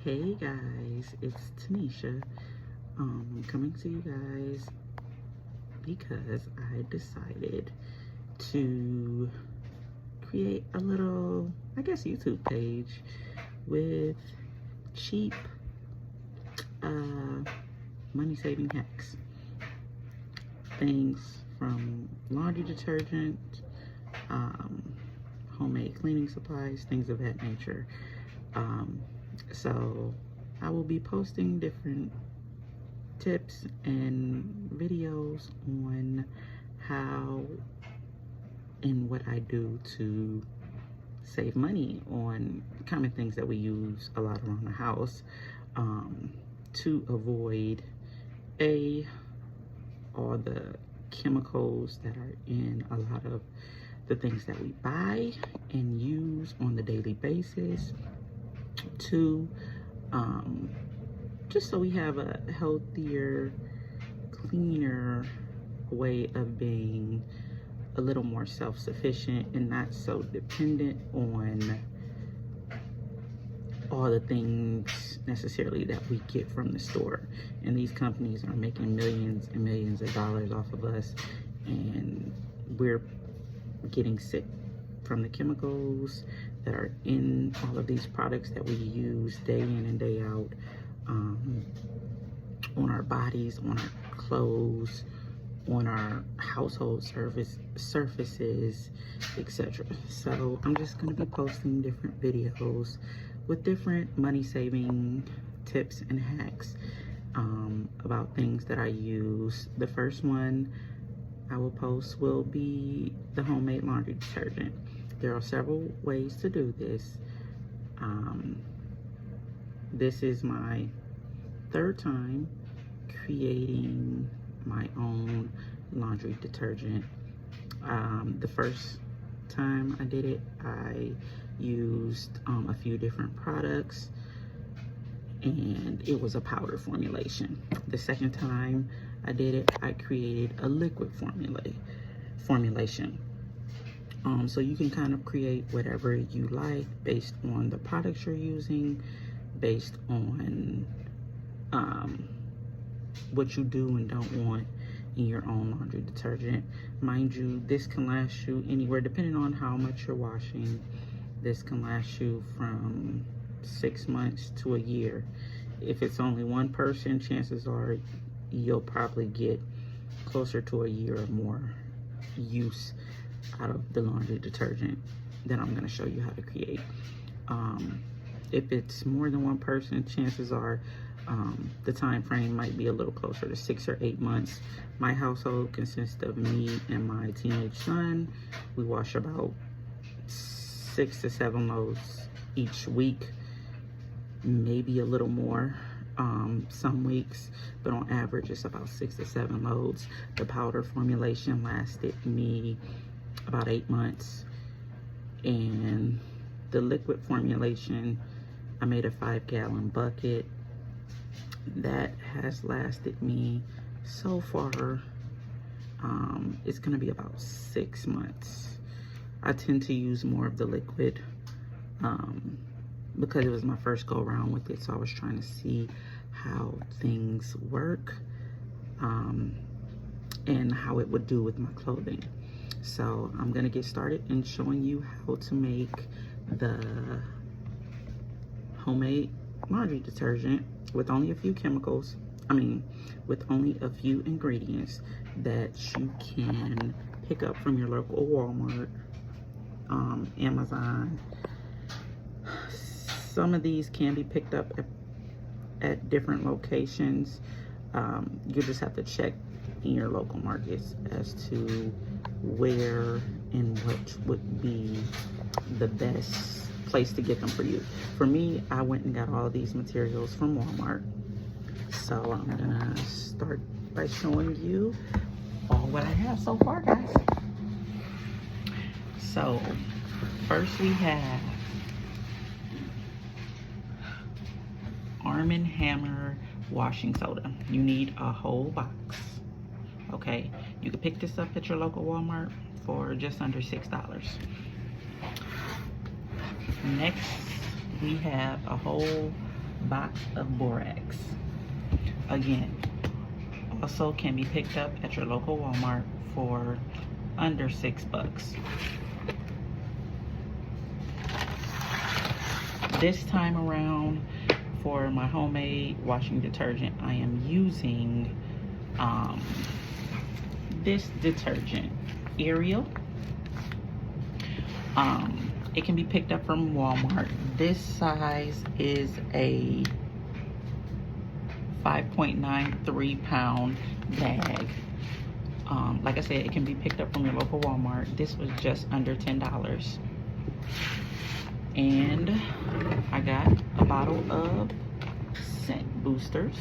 Hey guys, it's Tanisha. I'm coming to you guys because I decided to create a little, I guess, YouTube page with cheap money-saving hacks. Things from laundry detergent, homemade cleaning supplies, things of that nature. So I will be posting different tips and videos on how and what I do to save money on common things that we use a lot around the house, to avoid all the chemicals that are in a lot of the things that we buy and use on the daily basis, to just so we have a healthier, cleaner way of being a little more self-sufficient and not so dependent on all the things necessarily that we get from the store. And these companies are making millions and millions of dollars off of us, and we're getting sick from the chemicals that are in all of these products that we use day in and day out, on our bodies, on our clothes, on our household surfaces, etc. So I'm just going to be posting different videos with different money-saving tips and hacks about things that I use. The first one I will post will be the homemade laundry detergent. There are several ways to do this. This is my third time creating my own laundry detergent. The first time I did it, I used a few different products, and it was a powder formulation. The second time I did it, I created a liquid formulation. So you can kind of create whatever you like based on the products you're using, based on what you do and don't want in your own laundry detergent. Mind you, this can last you anywhere, depending on how much you're washing, this can last you from 6 months to a year. If it's only one person, chances are you'll probably get closer to a year or more use out of the laundry detergent that I'm going to show you how to create. If it's more than one person, chances are the time frame might be a little closer to 6 or 8 months. My household consists of me and my teenage son. We wash about 6 to 7 loads each week, maybe a little more some weeks, but on average it's about 6 to 7 loads. The powder formulation lasted me about 8 months, and the liquid formulation, I made a 5-gallon bucket that has lasted me so far, it's gonna be about 6 months. I tend to use more of the liquid because it was my first go around with it, so I was trying to see how things work and how it would do with my clothing. So I'm gonna get started in showing you how to make the homemade laundry detergent with only a few chemicals. With only a few ingredients that you can pick up from your local Walmart, Amazon. Some of these can be picked up at different locations. You just have to check in your local markets as to where and what would be the best place to get them for you. For me, I went and got all of these materials from Walmart. So I'm gonna start by showing you all what I have so far, guys. So first we have Arm & Hammer washing soda. You need a whole box. Okay, you can pick this up at your local Walmart for just under $6. Next, we have a whole box of Borax. Again, also can be picked up at your local Walmart for under $6. This time around, for my homemade washing detergent, I am using this detergent, Ariel. It can be picked up from Walmart. This size is a 5.93 pound bag. Like I said, it can be picked up from your local Walmart. This was just under $10. And I got a bottle of scent boosters.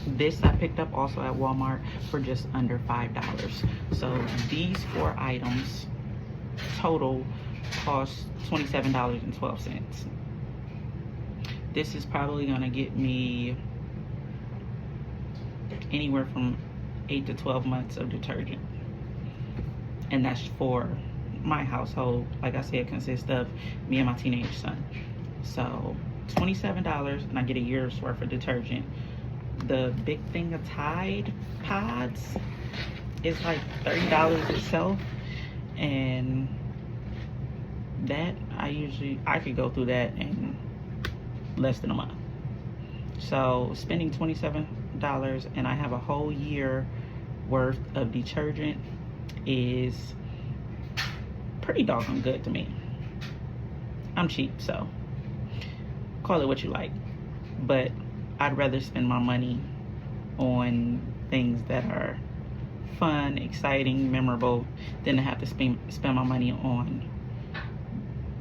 This I picked up also at Walmart for just under $5. So these 4 items total cost $27.12. This is probably gonna get me anywhere from 8 to 12 months of detergent. And that's for my household. Like I said, consists of me and my teenage son. So $27 and I get a year's worth of detergent. The big thing of Tide Pods is like $30 itself, and that I could go through that in less than a month. So spending $27 and I have a whole year worth of detergent is pretty doggone good to me. I'm cheap, so call it what you like, but I'd rather spend my money on things that are fun, exciting, memorable than to have to spend my money on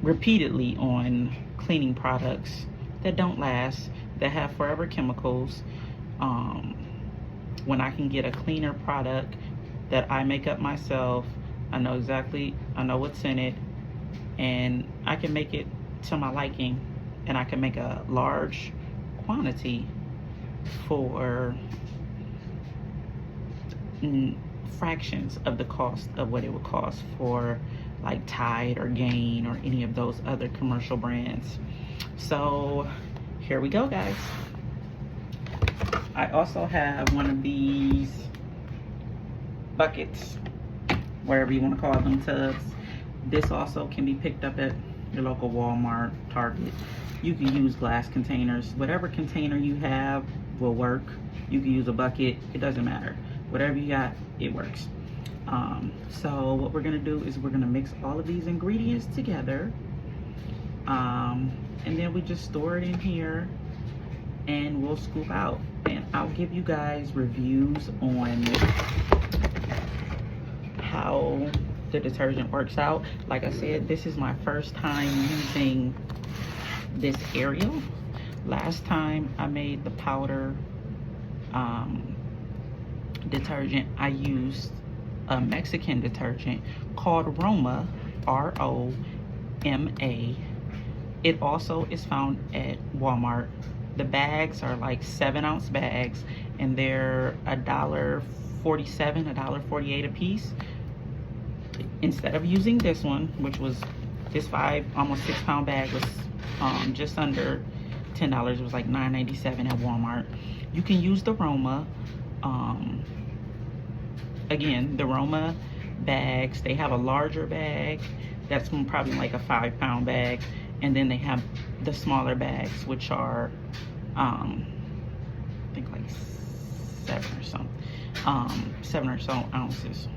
repeatedly on cleaning products that don't last, that have forever chemicals, when I can get a cleaner product that I make up myself. I know what's in it, and I can make it to my liking, and I can make a large quantity for fractions of the cost of what it would cost for like Tide or Gain or any of those other commercial brands. So here we go, guys. I also have one of these buckets, wherever you want to call them, tubs. This also can be picked up at your local Walmart, Target. You can use glass containers. Whatever container you have will work. You can use a bucket, it doesn't matter. Whatever you got, it works. So what we're gonna do is we're gonna mix all of these ingredients together, and then we just store it in here and we'll scoop out, and I'll give you guys reviews on how the detergent works out. Like I said, this is my first time using this Ariel. Last time I made the powder detergent, I used a Mexican detergent called Roma, R-O-M-A. It also is found at Walmart. The bags are like 7-ounce bags, and they're $1.47, $1.48 a piece. Instead of using this one, which was this almost 6-pound bag was just under $10. It was like $9.97 at Walmart. You can use the Roma. Again, the Roma bags, they have a larger bag that's probably like a 5-pound bag, and then they have the smaller bags, which are I think like 7 or so ounces.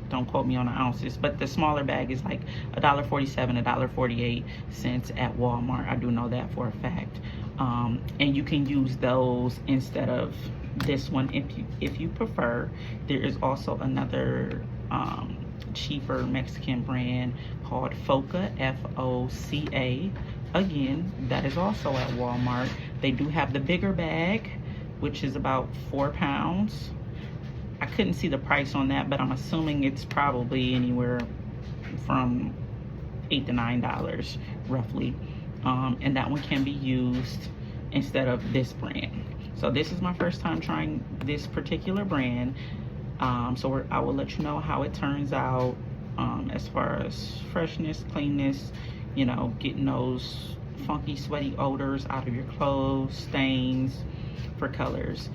Don't quote me on the ounces, but the smaller bag is like $1.47, $1.48 at Walmart. I do know that for a fact. And you can use those instead of this one if you prefer. There is also another cheaper Mexican brand called Foca, F-O-C-A. Again, that is also at Walmart. They do have the bigger bag, which is about 4 pounds. I couldn't see the price on that, but I'm assuming it's probably anywhere from $8 to $9 roughly. And that one can be used instead of this brand. So this is my first time trying this particular brand. So I will let you know how it turns out as far as freshness, cleanness, you know, getting those funky, sweaty odors out of your clothes, stains, for colors.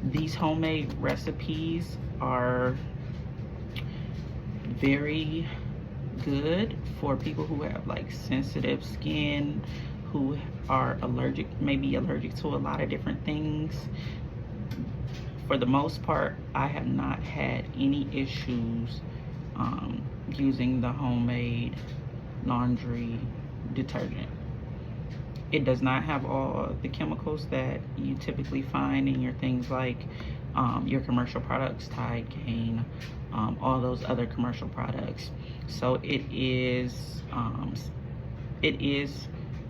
These homemade recipes are very good for people who have like sensitive skin, who are allergic, maybe allergic to a lot of different things. For the most part, I have not had any issues using the homemade laundry detergent. It does not have all the chemicals that you typically find in your things like your commercial products, Tide, Gain, all those other commercial products. So it is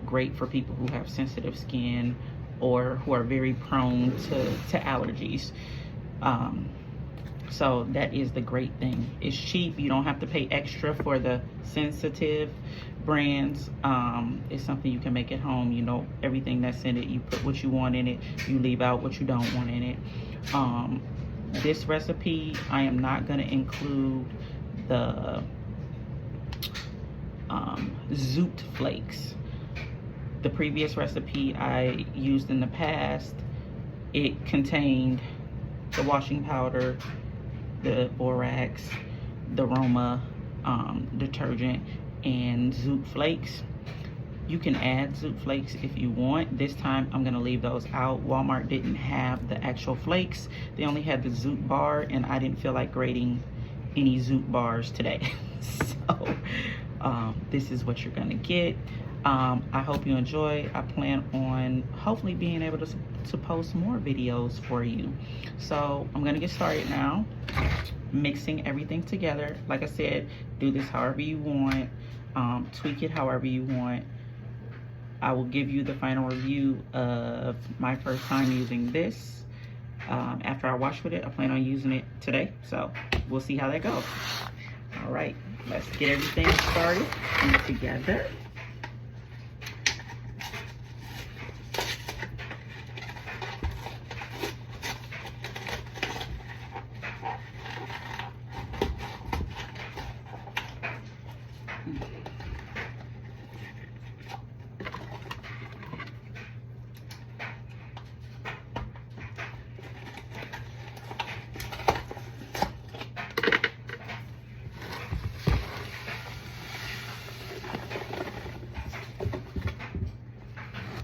great for people who have sensitive skin or who are very prone to allergies. So that is the great thing. It's cheap. You don't have to pay extra for the sensitive brands. It's something you can make at home. You know everything that's in it. You put what you want in it. You leave out what you don't want in it. This recipe, I am not going to include the Zoot flakes. The previous recipe I used in the past, it contained the washing powder, the Borax, the Aroma detergent, and Zoot flakes. You can add Zoot flakes if you want. This time I'm gonna leave those out. Walmart didn't have the actual flakes. They only had the Zoot bar, and I didn't feel like grating any Zoot bars today. So this is what you're gonna get. I hope you enjoy. I plan on hopefully being able to post more videos for you. So I'm gonna get started now, mixing everything together. Like I said, do this however you want, tweak it however you want. I will give you the final review of my first time using this. After I wash with it, I plan on using it today, so we'll see how that goes. All right, let's get everything started and together.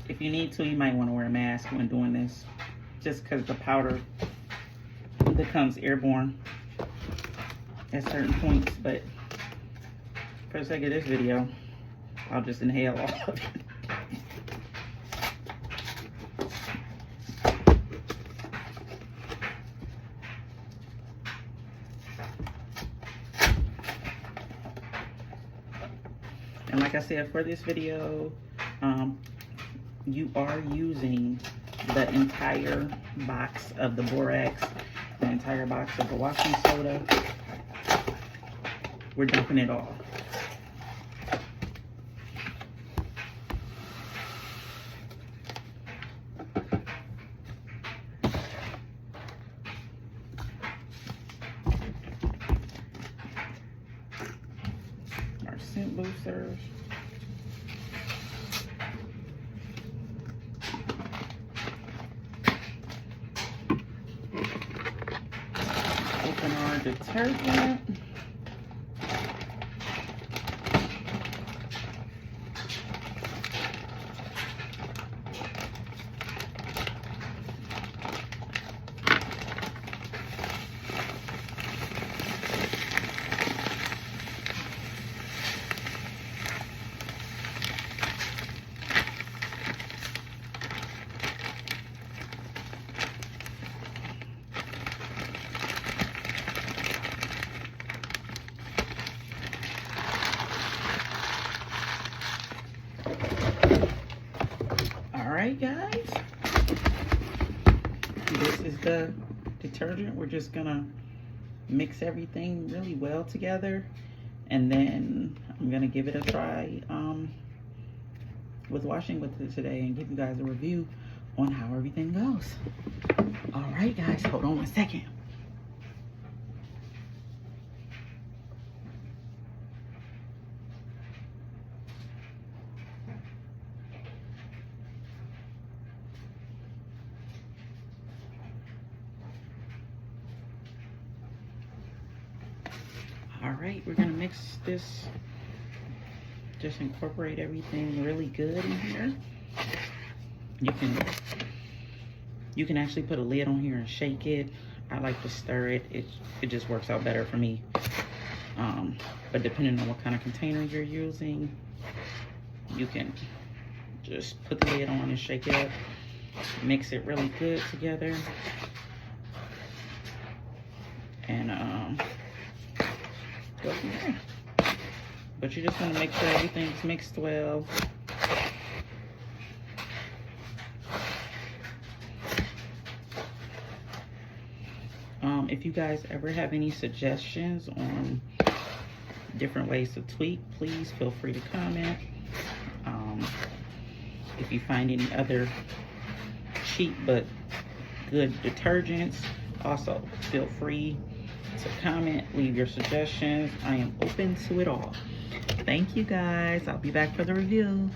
If you need to, you might want to wear a mask when doing this, just because the powder becomes airborne at certain points. But for the sake of this video, I'll just inhale all of it. And like I said, for this video, you are using the entire box of the Borax, the entire box of the washing soda. We're dumping it all. Our scent boosters. Open our detergent. Alright guys, this is the detergent. We're just gonna mix everything really well together, and then I'm gonna give it a try with washing with it today and give you guys a review on how everything goes. Alright guys, hold on one second. All right, we're gonna mix this. Just incorporate everything really good in here. You can actually put a lid on here and shake it. I like to stir it. It just works out better for me. But depending on what kind of container you're using, you can just put the lid on and shake it up. Mix it really good together. And go from there. But you just want to make sure everything's mixed well. If you guys ever have any suggestions on different ways to tweak, please feel free to comment. If you find any other cheap but good detergents, also feel free to comment, leave your suggestions. I am open to it all. Thank you guys. I'll be back for the review.